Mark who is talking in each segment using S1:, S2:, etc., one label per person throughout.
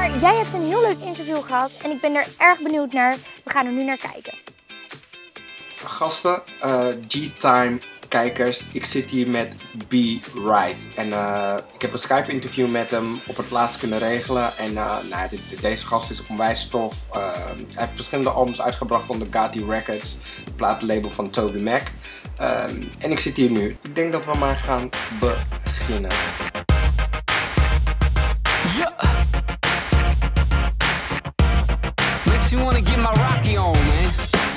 S1: Maar jij hebt een heel leuk interview gehad en ik ben er erg benieuwd naar. We gaan er nu naar kijken.
S2: Gasten, G-Time kijkers, ik zit hier met B.Reith. En ik heb een Skype interview met hem op het laatst kunnen regelen. En deze gast is onwijs tof. Hij heeft verschillende albums uitgebracht onder Gotti Records, het platenlabel van Toby Mac. En ik zit hier nu. Ik denk dat we maar gaan beginnen.
S3: Makes you wanna get my Rocky on, man.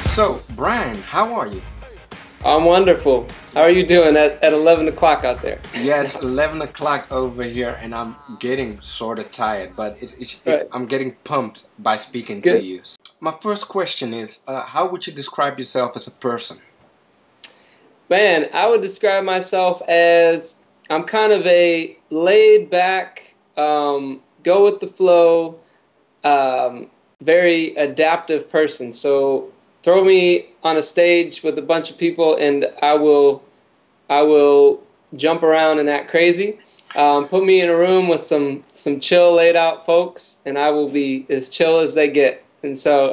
S2: So, Brian, how are you?
S4: I'm wonderful. How are you doing at 11 o'clock out there?
S2: Yes, 11 o'clock over here, and I'm getting sort of tired, but I'm getting pumped by speaking to you. My first question is, how would you describe yourself as a person?
S4: Man, I would describe myself as I'm kind of a laid-back, go with the flow, very adaptive person. So throw me on a stage with a bunch of people and I will jump around and act crazy. Put me in a room with some chill, laid out folks and I will be as chill as they get. And so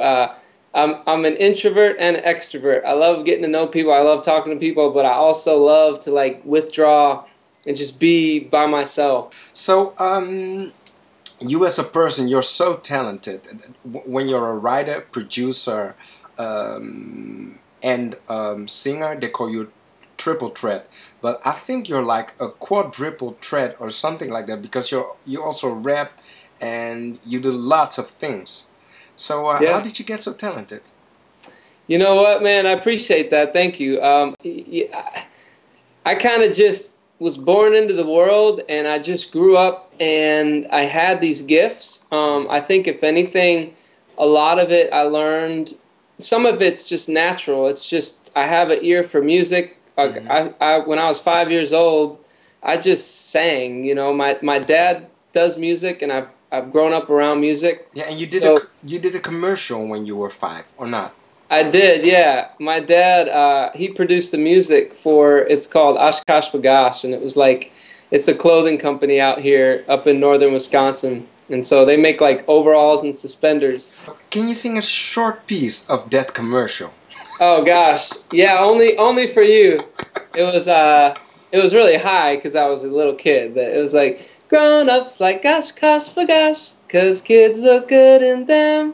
S4: I'm an introvert and an extrovert. I love getting to know people. I love talking to people, but I also love to like withdraw and just be by myself.
S2: So, you as a person, you're so talented. When you're a writer, producer, and singer, they call you triple threat. But I think you're like a quadruple threat or something like that, because you also rap and you do lots of things. So how did you get so talented?
S4: You know what, man? I appreciate that. Thank you. I kind of just was born into the world and I just grew up and I had these gifts. I think if anything, a lot of it I learned. Some of it's just natural. It's just I have an ear for music. When I was 5 years old, I just sang. You know, my dad does music, and I've grown up around music.
S2: Yeah, and you did a commercial when you were 5, or not?
S4: I did, yeah. My dad, he produced the music for, it's called Oshkosh B'gosh, and it was like, it's a clothing company out here up in northern Wisconsin. And so they make like overalls and suspenders.
S2: Can you sing a short piece of that commercial?
S4: Oh gosh, yeah, only for you. It was really high because I was a little kid, but it was like, grown-ups like gosh, gosh, for gosh, 'cause kids look good in them.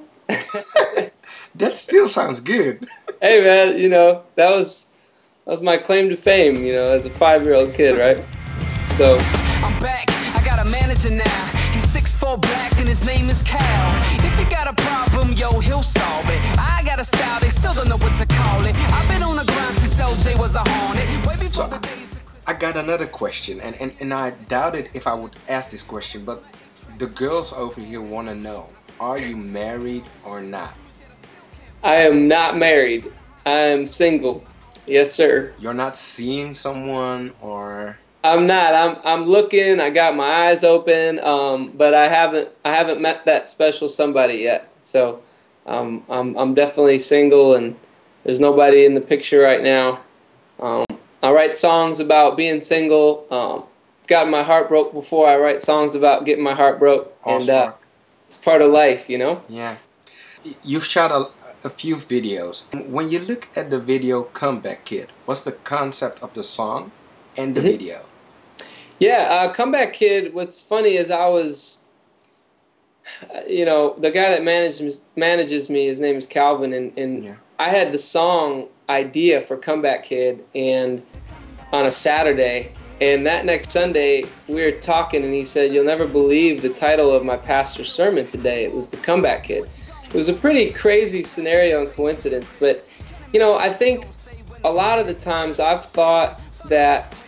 S2: That still sounds good.
S4: Hey man, you know, that was my claim to fame, you know, as a 5-year-old kid, right? So
S3: I'm back, I got a manager now. He's 6'4" black and his name is Cal. If you got a problem, yo, he'll solve it. I got a style, they still don't know what to call it. I've been on the grind since LJ was a hornet. Way before the days.
S2: I got another question, and I doubted if I would ask this question, but the girls over here want to know, are you married or not?
S4: I am not married. I am single. Yes, sir.
S2: You're not seeing someone, or?
S4: I'm not. I'm looking. I got my eyes open, but I haven't met that special somebody yet. So I'm definitely single, and there's nobody in the picture right now. I write songs about being single. Got my heart broke before. I write songs about getting my heart broke, and it's part of life, you know.
S2: Yeah. You've shot a few videos. When you look at the video Comeback Kid, what's the concept of the song and the video?
S4: Yeah, Comeback Kid, what's funny is I was, you know, the guy that manages me, his name is Calvin, and I had the song idea for Comeback Kid and on a Saturday, and that next Sunday we were talking and he said, "You'll never believe the title of my pastor's sermon today." It was the Comeback Kid. It was a pretty crazy scenario and coincidence, but you know, I think a lot of the times I've thought that,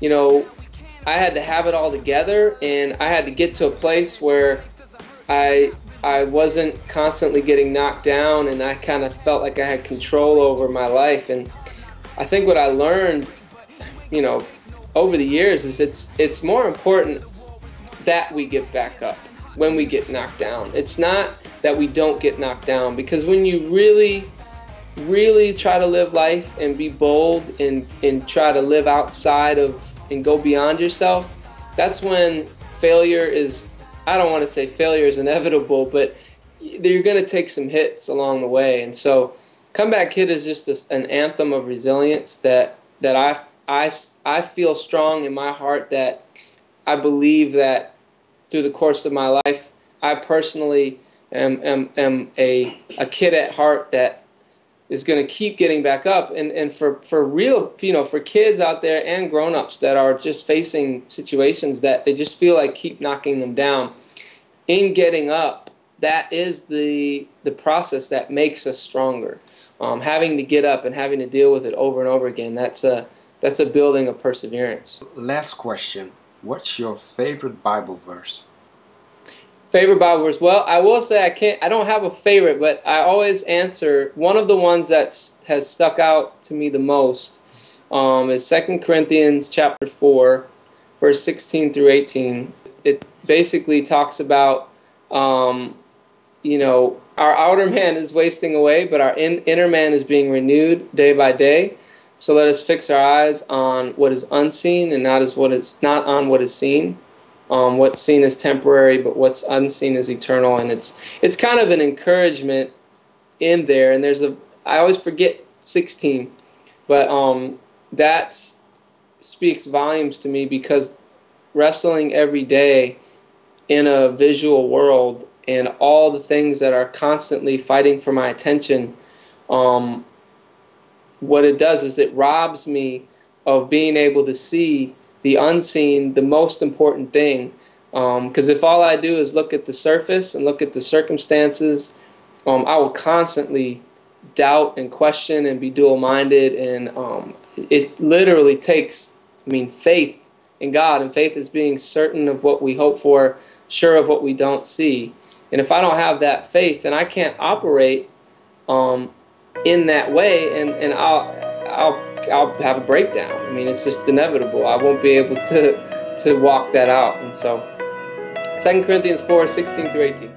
S4: you know, I had to have it all together and I had to get to a place where I wasn't constantly getting knocked down and I kind of felt like I had control over my life. And I think what I learned, you know, over the years is it's more important that we get back up when we get knocked down. It's not that we don't get knocked down, because when you really try to live life and be bold and try to live outside of and go beyond yourself, that's when failure is, I don't want to say failure is inevitable, but you're going to take some hits along the way. And so Comeback Kid is just an anthem of resilience that I feel strong in my heart, that I believe that through the course of my life, I personally am a kid at heart that is going to keep getting back up. And for real, you know, for kids out there and grown-ups that are just facing situations that they just feel like keep knocking them down, in getting up, that is the process that makes us stronger. Having to get up and having to deal with it over and over again, that's a building of perseverance.
S2: Last question. What's your favorite Bible verse?
S4: Favorite Bible verse? Well, I will say I don't have a favorite, but I always answer, one of the ones that has stuck out to me the most is 2 Corinthians chapter 4, verse 16 through 18. It basically talks about, you know, our outer man is wasting away, but our inner man is being renewed day by day. So let us fix our eyes on what is unseen and not on what is seen. What's seen is temporary, but what's unseen is eternal. And it's kind of an encouragement in there. And I always forget 16, but that speaks volumes to me, because wrestling every day in a visual world and all the things that are constantly fighting for my attention, what it does is it robs me of being able to see the unseen, the most important thing. Because if all I do is look at the surface and look at the circumstances, I will constantly doubt and question and be dual-minded. And it literally takes, faith in God. And faith is being certain of what we hope for, sure of what we don't see. And if I don't have that faith, then I can't operate in that way, and I'll have a breakdown. It's just inevitable. I won't be able to walk that out. And so 2 Corinthians 4, 16 through 18.